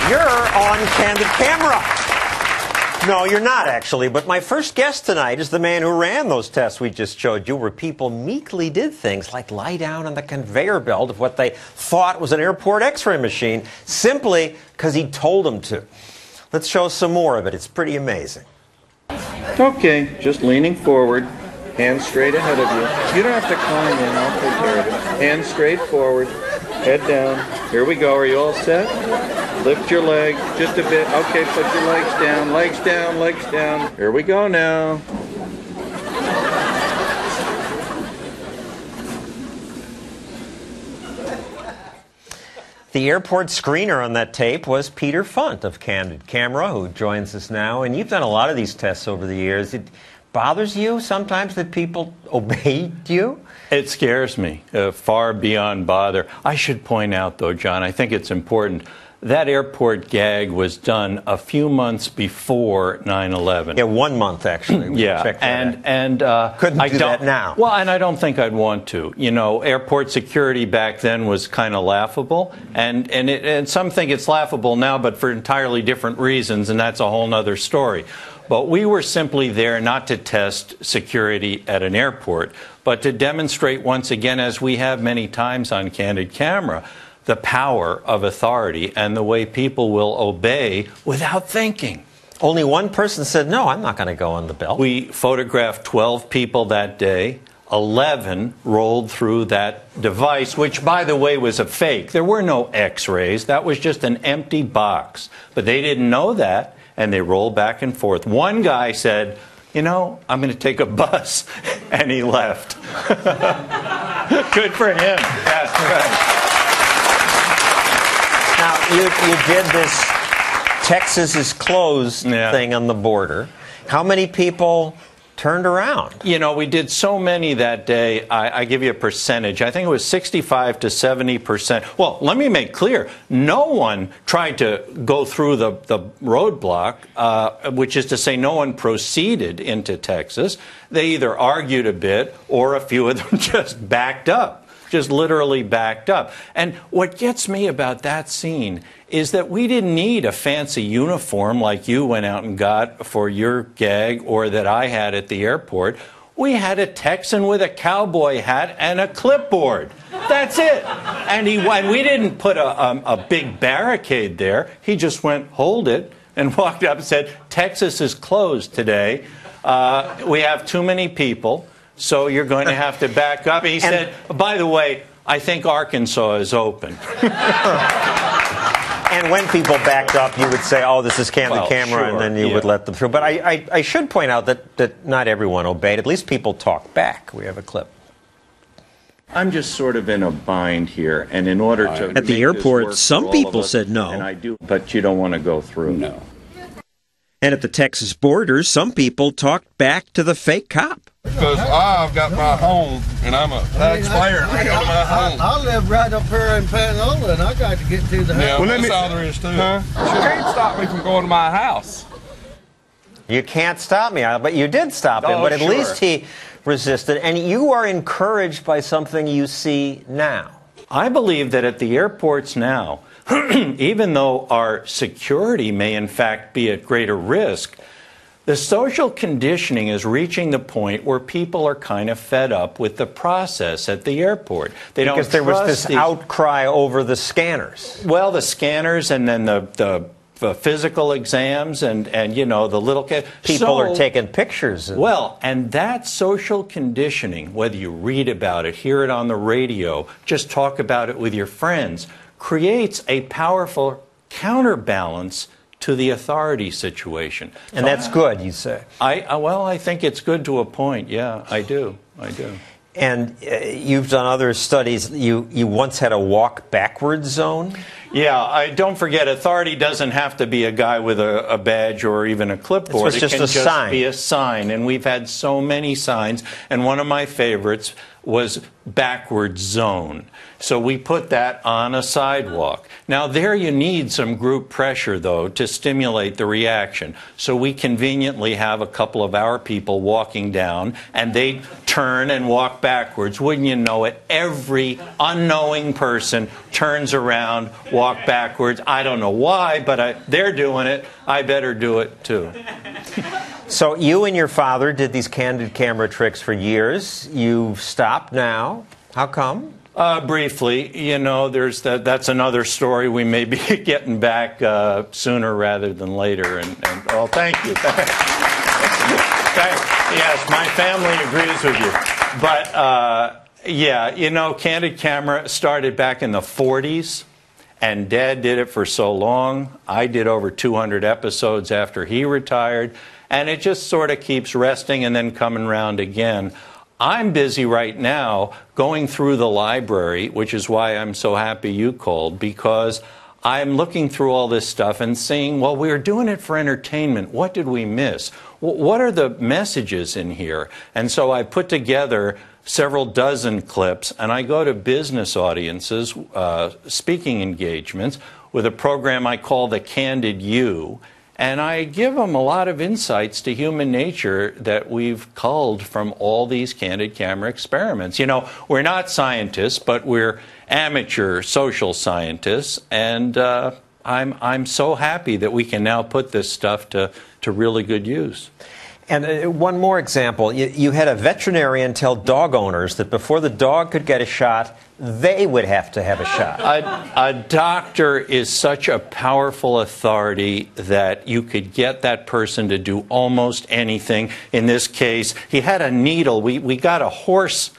You're on Candid Camera. No, you're not, actually. But my first guest tonight is the man who ran those tests we just showed you, where people meekly did things like lie down on the conveyor belt of what they thought was an airport x-ray machine, simply because he told them to. Let's show some more of it. It's pretty amazing. Okay, just leaning forward, hands straight ahead of you. You don't have to climb in, I'll take care of it. Hands straight forward, head down. Here we go, are you all set? Lift your leg just a bit. Okay, put your legs down, legs down, legs down. Here we go now. The airport screener on that tape was Peter Funt of Candid Camera, who joins us now. And you've done a lot of these tests over the years. It bothers you sometimes that people obeyed you? It scares me, far beyond bother. I should point out, though, John, I think it's important. That airport gag was done a few months before 9/11. Yeah, 1 month, actually. Yeah, and couldn't do that now. Well, and I don't think I'd want to. You know, airport security back then was kind of laughable, and some think it's laughable now, but for entirely different reasons, and that's a whole other story. But we were simply there not to test security at an airport, but to demonstrate once again, as we have many times on Candid Camera, the power of authority and the way people will obey without thinking. Only one person said, no, I'm not going to go on the belt. We photographed 12 people that day. 11 rolled through that device, which, by the way, was a fake. There were no x-rays. That was just an empty box. But they didn't know that, and they rolled back and forth. One guy said, you know, I'm going to take a bus, and he left. Good for him. That's right. Now, you did this Texas is closed thing on the border. How many people turned around? You know, we did so many that day. I give you a percentage. I think it was 65 to 70%. Well, let me make clear. No one tried to go through the roadblock, which is to say no one proceeded into Texas. They either argued a bit or a few of them just backed up. Just literally backed up. And what gets me about that scene is that we didn't need a fancy uniform like you went out and got for your gag or that I had at the airport. We had a Texan with a cowboy hat and a clipboard. That's it. And we didn't put a big barricade there. He just went, hold it, and walked up and said, Texas is closed today. We have too many people. So you're going to have to back up. He said, by the way, I think Arkansas is open. And when people backed up, you would say, oh, this is Candid Camera, sure, and then you would let them through. But I should point out that not everyone obeyed. At least people talked back. We have a clip. I'm just sort of in a bind here, and in order to at the airport, some people said no. And I do, but you don't want to go through. No. And at the Texas border, some people talked back to the fake cop. Because I've got my home, and I'm a taxpayer, and I go to my home. I live right up here in Panola, and I got to get to the house. Yeah, well, that's all there is to it. You can't stop me from going to my house. You can't stop me, but you did stop him. But at least he resisted. And you are encouraged by something you see now. I believe that at the airports now, even though our security may in fact be at greater risk, the social conditioning is reaching the point where people are kind of fed up with the process at the airport. Because there was this outcry over the scanners. Well, the scanners and then the physical exams and you know, the little kids. People are taking pictures. Well, and that social conditioning, whether you read about it, hear it on the radio, just talk about it with your friends, creates a powerful counterbalance to the authority situation. And that's good, you say? Well, I think it's good to a point. Yeah, I do. And you've done other studies. You once had a walk backwards zone? Yeah, don't forget, authority doesn't have to be a guy with a badge or even a clipboard. It can just be a sign. And we've had so many signs. And one of my favorites, was backward zone. So we put that on a sidewalk. Now there you need some group pressure, though, to stimulate the reaction. So we conveniently have a couple of our people walking down, and they turn and walk backwards. Wouldn't you know it, every unknowing person turns around, walk backwards. I don't know why, but they're doing it. I better do it too. So you and your father did these candid camera tricks for years. You've stopped now. How come? Briefly, you know, that's another story. We may be getting back sooner rather than later. And oh, thank you. Yes, my family agrees with you. But yeah, you know, candid camera started back in the 40s. And Dad did it for so long. I did over 200 episodes after he retired. And it just sort of keeps resting and then coming around again. I'm busy right now going through the library, which is why I'm so happy you called, because I'm looking through all this stuff and seeing, well, we were doing it for entertainment. What did we miss? What are the messages in here? And so I put together several dozen clips, and I go to business audiences, speaking engagements, with a program I call the Candid You. And I give them a lot of insights to human nature that we've culled from all these candid camera experiments. You know, we're not scientists, but we're amateur social scientists, and I'm so happy that we can now put this stuff to really good use. And one more example. You had a veterinarian tell dog owners that before the dog could get a shot, they would have to have a shot. A doctor is such a powerful authority that you could get that person to do almost anything. In this case, he had a needle. We got a horse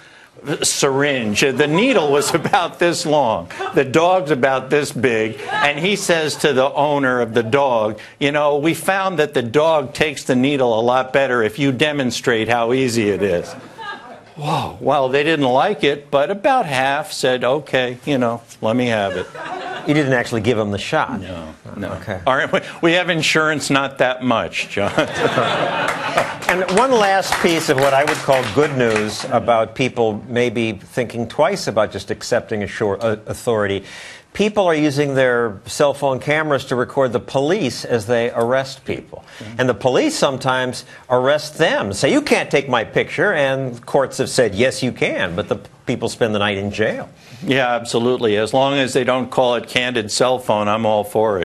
syringe. The needle was about this long. The dog's about this big. And he says to the owner of the dog, you know, we found that the dog takes the needle a lot better if you demonstrate how easy it is. Whoa. Well, they didn't like it, but about half said, okay, you know, let me have it. You didn't actually give him the shot? No. Okay. All right, we have insurance, not that much, John. And one last piece of what I would call good news about people maybe thinking twice about just accepting authority. People are using their cell phone cameras to record the police as they arrest people. And the police sometimes arrest them, say, you can't take my picture, and courts have said, yes, you can, but the people spend the night in jail. Yeah, absolutely. As long as they don't call it candid cell phone, I'm all for it.